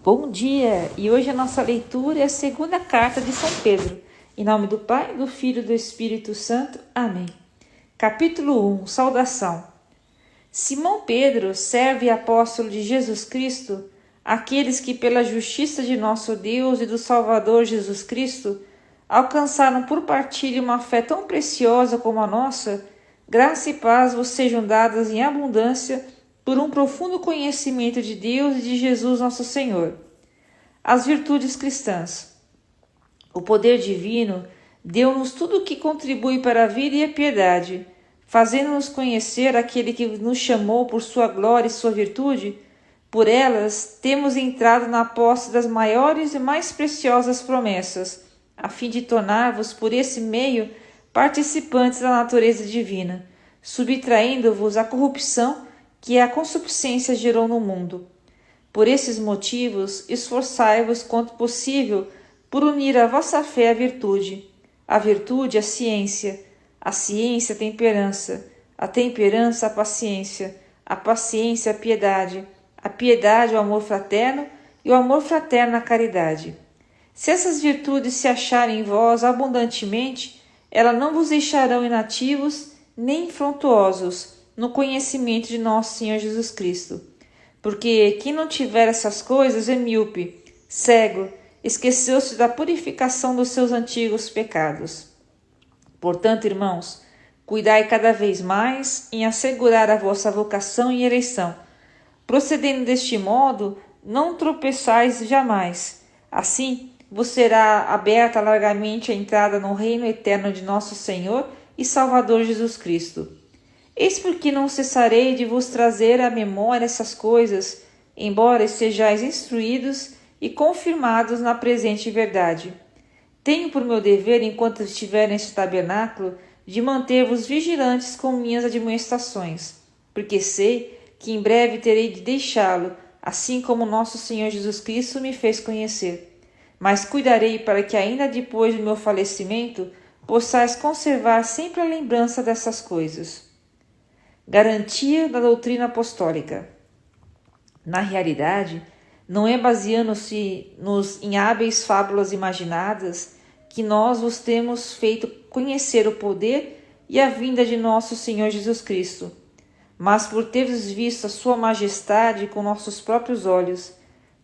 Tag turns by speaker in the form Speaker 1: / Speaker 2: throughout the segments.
Speaker 1: Bom dia! E hoje a nossa leitura é a segunda carta de São Pedro. Em nome do Pai, do Filho e do Espírito Santo. Amém. Capítulo 1. Saudação. Simão Pedro, servo e apóstolo de Jesus Cristo, aqueles que pela justiça de nosso Deus e do Salvador Jesus Cristo alcançaram por partilha uma fé tão preciosa como a nossa, graça e paz vos sejam dadas em abundância por um profundo conhecimento de Deus e de Jesus nosso Senhor. As virtudes cristãs. O poder divino deu-nos tudo o que contribui para a vida e a piedade, fazendo-nos conhecer aquele que nos chamou por sua glória e sua virtude. Por elas temos entrado na posse das maiores e mais preciosas promessas, a fim de tornar-vos por esse meio participantes da natureza divina, subtraindo-vos à corrupção que a concupiscência gerou no mundo. Por esses motivos, esforçai-vos quanto possível por unir a vossa fé à virtude, a ciência a temperança, a temperança a paciência a piedade, o amor fraterno e o amor fraterno a caridade. Se essas virtudes se acharem em vós abundantemente, elas não vos deixarão inativos nem infrutuosos no conhecimento de nosso Senhor Jesus Cristo. Porque quem não tiver essas coisas é míope, cego, esqueceu-se da purificação dos seus antigos pecados. Portanto, irmãos, cuidai cada vez mais em assegurar a vossa vocação e eleição. Procedendo deste modo, não tropeçais jamais. Assim, vos será aberta largamente a entrada no reino eterno de nosso Senhor e Salvador Jesus Cristo. Eis porque não cessarei de vos trazer à memória essas coisas, embora estejais instruídos e confirmados na presente verdade. Tenho por meu dever, enquanto estiver neste tabernáculo, de manter-vos vigilantes com minhas admoestações, porque sei que em breve terei de deixá-lo, assim como nosso Senhor Jesus Cristo me fez conhecer. Mas cuidarei para que ainda depois do meu falecimento possais conservar sempre a lembrança dessas coisas. Garantia da doutrina apostólica. Na realidade, não é baseando-se em hábeis fábulas imaginadas que nós vos temos feito conhecer o poder e a vinda de nosso Senhor Jesus Cristo, mas por teres visto a sua majestade com nossos próprios olhos,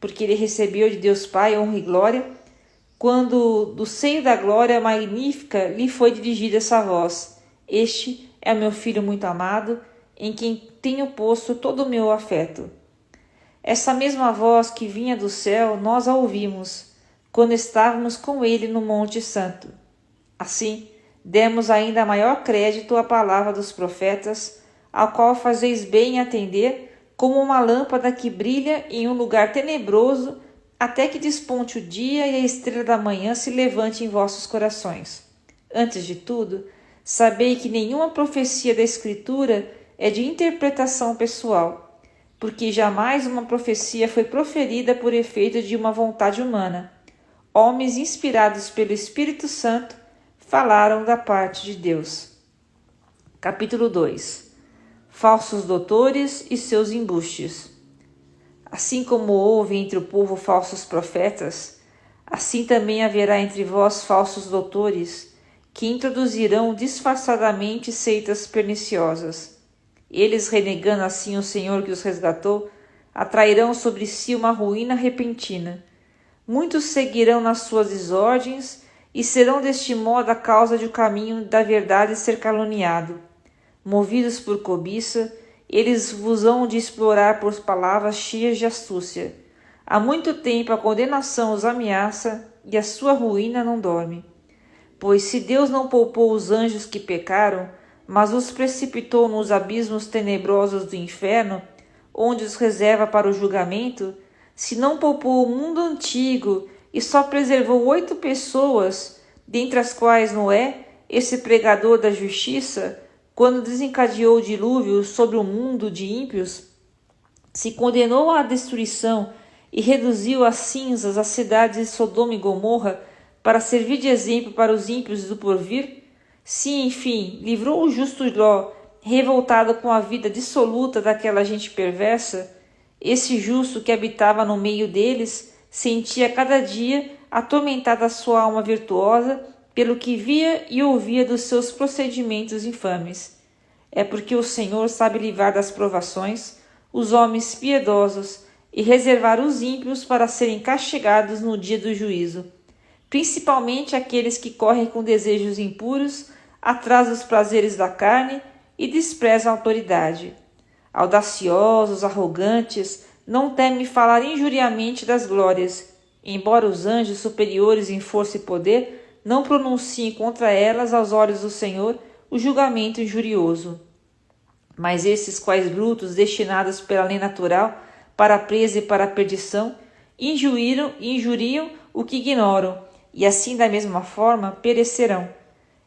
Speaker 1: porque ele recebeu de Deus Pai honra e glória, quando do seio da glória magnífica lhe foi dirigida essa voz: Este é o meu Filho muito amado, em quem tenho posto todo o meu afeto. Essa mesma voz que vinha do céu, nós a ouvimos, quando estávamos com ele no Monte Santo. Assim, demos ainda maior crédito à palavra dos profetas, ao qual fazeis bem em atender, como uma lâmpada que brilha em um lugar tenebroso, até que desponte o dia e a estrela da manhã se levante em vossos corações. Antes de tudo, sabei que nenhuma profecia da Escritura é de interpretação pessoal, porque jamais uma profecia foi proferida por efeito de uma vontade humana. Homens inspirados pelo Espírito Santo falaram da parte de Deus. Capítulo 2. Falsos doutores e seus embustes. Assim como houve entre o povo falsos profetas, assim também haverá entre vós falsos doutores, que introduzirão disfarçadamente seitas perniciosas. Eles, renegando assim o Senhor que os resgatou, atrairão sobre si uma ruína repentina. Muitos seguirão nas suas desordens e serão deste modo a causa de o caminho da verdade ser caluniado. Movidos por cobiça, eles vos hão de explorar por palavras cheias de astúcia. Há muito tempo a condenação os ameaça e a sua ruína não dorme. Pois se Deus não poupou os anjos que pecaram, mas os precipitou nos abismos tenebrosos do inferno, onde os reserva para o julgamento, se não poupou o mundo antigo e só preservou 8 pessoas, dentre as quais Noé, esse pregador da justiça, quando desencadeou o dilúvio sobre o mundo de ímpios, se condenou à destruição e reduziu a cinzas as cidades de Sodoma e Gomorra para servir de exemplo para os ímpios do porvir, se, enfim, livrou o justo Ló, revoltado com a vida dissoluta daquela gente perversa, Esse justo que habitava no meio deles sentia cada dia atormentada a sua alma virtuosa pelo que via e ouvia dos seus procedimentos infames. É porque o Senhor sabe livrar das provações os homens piedosos e reservar os ímpios para serem castigados no dia do juízo, principalmente aqueles que correm com desejos impuros atrás dos prazeres da carne e desprezam a autoridade. Audaciosos, arrogantes, não temem falar injuriamente das glórias, embora os anjos superiores em força e poder não pronunciem contra elas aos olhos do Senhor o julgamento injurioso. Mas esses quais brutos destinados pela lei natural para a presa e para a perdição, injuriam o que ignoram, e assim da mesma forma perecerão.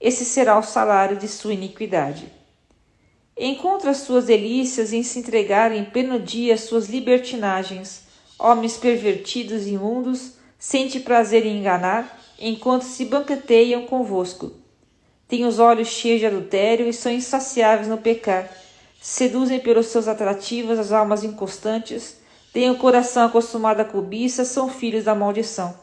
Speaker 1: Esse será o salário de sua iniquidade. Encontra suas delícias em se entregar em pleno dia às suas libertinagens. Homens pervertidos e imundos, sente prazer em enganar, enquanto se banqueteiam convosco. Têm os olhos cheios de adultério e são insaciáveis no pecar. Seduzem pelos seus atrativos as almas inconstantes, têm o coração acostumado à cobiça, são filhos da maldição.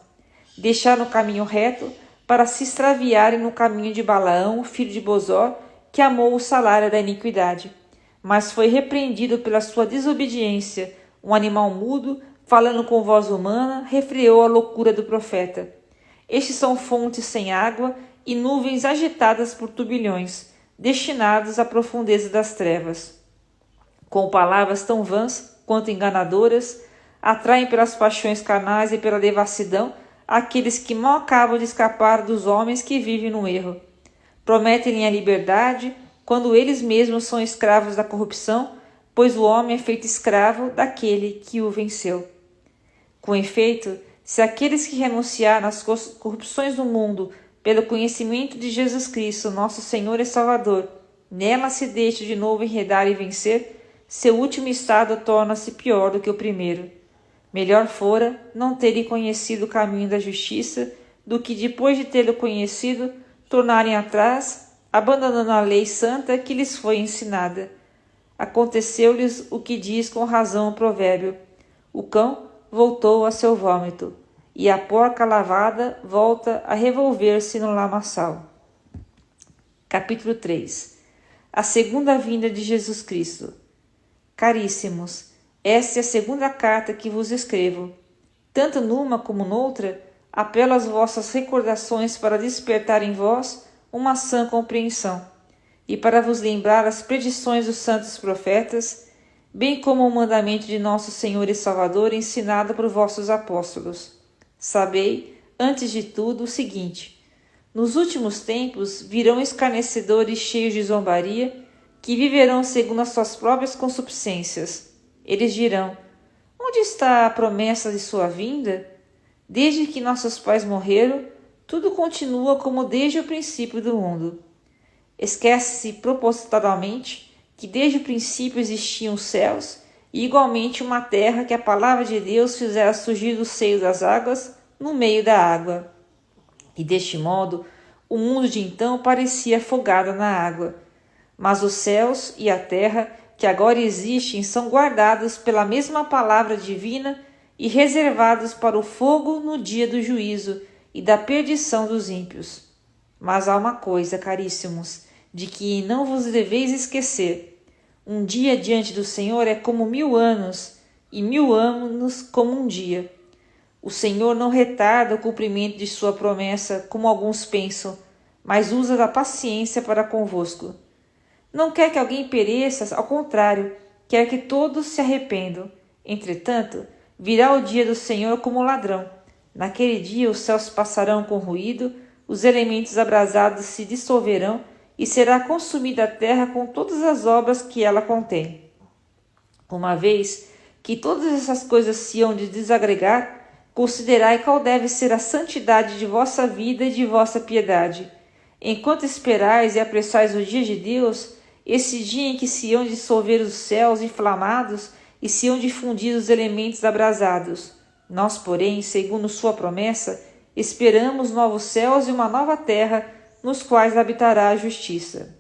Speaker 1: Deixaram o caminho reto para se extraviarem no caminho de Balaão, filho de Bosor, que amou o salário da iniquidade. Mas foi repreendido pela sua desobediência. Um animal mudo, falando com voz humana, refreou a loucura do profeta. Estes são fontes sem água e nuvens agitadas por turbilhões, destinados à profundeza das trevas. Com palavras tão vãs quanto enganadoras, atraem pelas paixões carnais e pela devassidão aqueles que mal acabam de escapar dos homens que vivem no erro. Prometem-lhe a liberdade quando eles mesmos são escravos da corrupção, pois o homem é feito escravo daquele que o venceu. Com efeito, se aqueles que renunciaram às corrupções do mundo pelo conhecimento de Jesus Cristo, nosso Senhor e Salvador, nela se deixa de novo enredar e vencer, seu último estado torna-se pior do que o primeiro. Melhor fora não terem conhecido o caminho da justiça do que, depois de tê-lo conhecido, tornarem atrás, abandonando a lei santa que lhes foi ensinada. Aconteceu-lhes o que diz com razão o provérbio: o cão voltou a seu vômito, e a porca lavada volta a revolver-se no lamaçal. Capítulo 3. A segunda vinda de Jesus Cristo. Caríssimos, esta é a segunda carta que vos escrevo. Tanto numa como noutra, apelo às vossas recordações para despertar em vós uma sã compreensão, e para vos lembrar as predições dos santos profetas, bem como o mandamento de nosso Senhor e Salvador ensinado por vossos apóstolos. Sabei, antes de tudo, o seguinte: nos últimos tempos virão escarnecedores cheios de zombaria, que viverão segundo as suas próprias concupiscências. Eles dirão: onde está a promessa de sua vinda? Desde que nossos pais morreram, tudo continua como desde o princípio do mundo. Esquece-se propositalmente que desde o princípio existiam os céus e igualmente uma terra que a palavra de Deus fizera surgir do seio das águas, no meio da água. E deste modo, o mundo de então parecia afogado na água. Mas os céus e a terra que agora existem são guardados pela mesma palavra divina e reservados para o fogo no dia do juízo e da perdição dos ímpios. Mas há uma coisa, caríssimos, de que não vos deveis esquecer: um dia diante do Senhor é como 1000 anos, e 1000 anos como um dia. O Senhor não retarda o cumprimento de sua promessa, como alguns pensam, mas usa da paciência para convosco. Não quer que alguém pereça, ao contrário, quer que todos se arrependam. Entretanto, virá o dia do Senhor como ladrão. Naquele dia os céus passarão com ruído, os elementos abrasados se dissolverão, e será consumida a terra com todas as obras que ela contém. Uma vez que todas essas coisas se hão de desagregar, considerai qual deve ser a santidade de vossa vida e de vossa piedade. Enquanto esperais e apressais o dia de Deus, esse dia em que se hão de dissolver os céus inflamados e se hão de fundir os elementos abrasados. Nós, porém, segundo sua promessa, esperamos novos céus e uma nova terra, nos quais habitará a justiça.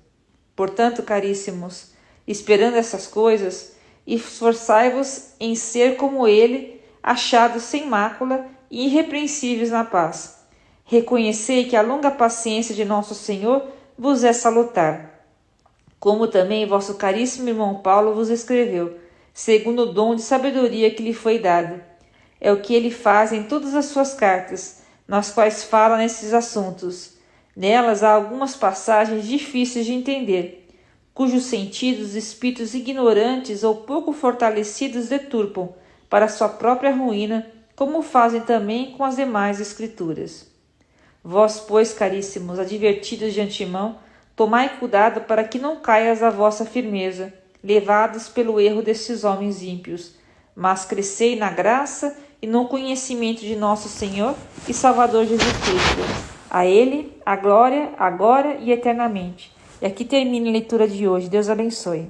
Speaker 1: Portanto, caríssimos, esperando essas coisas, e esforçai-vos em ser como ele, achados sem mácula e irrepreensíveis na paz. Reconhecei que a longa paciência de nosso Senhor vos é salutar, como também vosso caríssimo irmão Paulo vos escreveu, segundo o dom de sabedoria que lhe foi dado. É o que ele faz em todas as suas cartas, nas quais fala nesses assuntos. Nelas há algumas passagens difíceis de entender, cujos sentidos espíritos ignorantes ou pouco fortalecidos deturpam para sua própria ruína, como fazem também com as demais escrituras. Vós, pois, caríssimos, advertidos de antemão, tomai cuidado para que não caias a vossa firmeza, levados pelo erro destes homens ímpios, mas crescei na graça e no conhecimento de nosso Senhor e Salvador Jesus Cristo. A Ele a glória, agora e eternamente. E aqui termina a leitura de hoje. Deus abençoe.